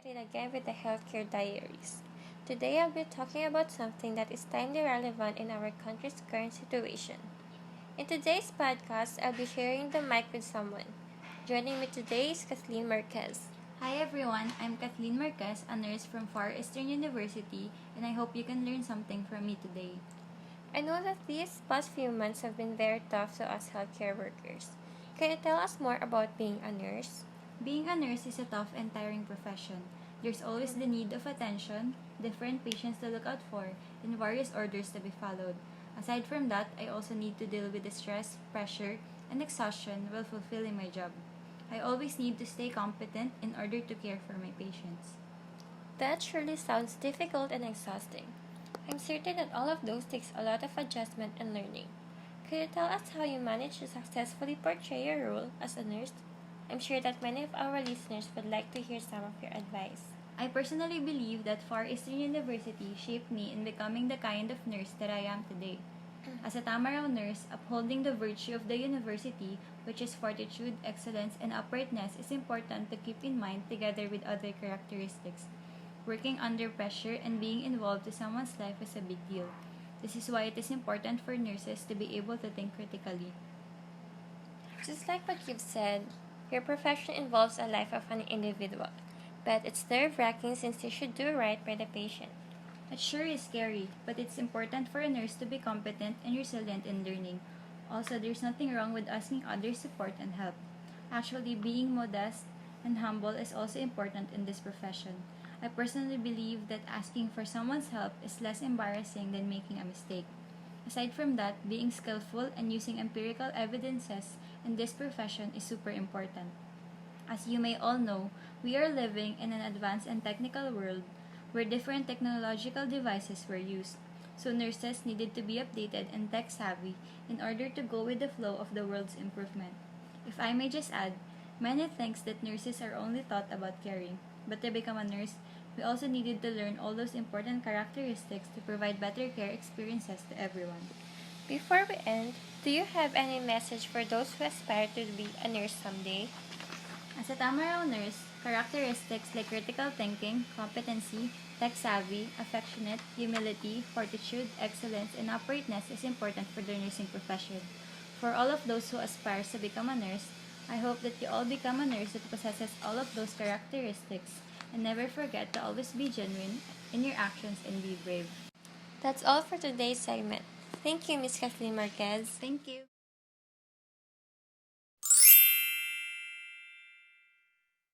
Again with the Healthcare Diaries. Today I'll be talking about something that is timely relevant in our country's current situation. In today's podcast, I'll be sharing the mic with someone. Joining me today is Kathleen Marquez. Hi everyone, I'm Kathleen Marquez, a nurse from Far Eastern University, and I hope you can learn something from me today. I know that these past few months have been very tough to us healthcare workers. Can you tell us more about being a nurse? Being a nurse is a tough and tiring profession. There's always the need of attention, different patients to look out for, and various orders to be followed. Aside from that, I also need to deal with the stress, pressure, and exhaustion while fulfilling my job. I always need to stay competent in order to care for my patients. That surely sounds difficult and exhausting. I'm certain that all of those takes a lot of adjustment and learning. Could you tell us how you manage to successfully portray your role as a nurse? I'm sure that many of our listeners would like to hear some of your advice. I personally believe that Far Eastern University shaped me in becoming the kind of nurse that I am today. As a Tamaraw nurse, upholding the virtue of the university, which is fortitude, excellence, and uprightness, is important to keep in mind together with other characteristics. Working under pressure and being involved in someone's life is a big deal. This is why it is important for nurses to be able to think critically. Just like what you've said, your profession involves a life of an individual, but it's nerve-wracking since you should do right by the patient. It sure is scary, but it's important for a nurse to be competent and resilient in learning. Also, there's nothing wrong with asking others support and help. Actually, being modest and humble is also important in this profession. I personally believe that asking for someone's help is less embarrassing than making a mistake. Aside from that, being skillful and using empirical evidences in this profession is super important. As you may all know, we are living in an advanced and technical world where different technological devices were used, so nurses needed to be updated and tech-savvy in order to go with the flow of the world's improvement. If I may just add, many think that nurses are only taught about caring, but to become a nurse, we also needed to learn all those important characteristics to provide better care experiences to everyone. Before we end, do you have any message for those who aspire to be a nurse someday? As a Tamaraw nurse, characteristics like critical thinking, competency, tech-savvy, affectionate, humility, fortitude, excellence, and uprightness is important for the nursing profession. For all of those who aspire to become a nurse, I hope that you all become a nurse that possesses all of those characteristics, and never forget to always be genuine in your actions and be brave. That's all for today's segment. Thank you, Ms. Kathleen Marquez. Thank you.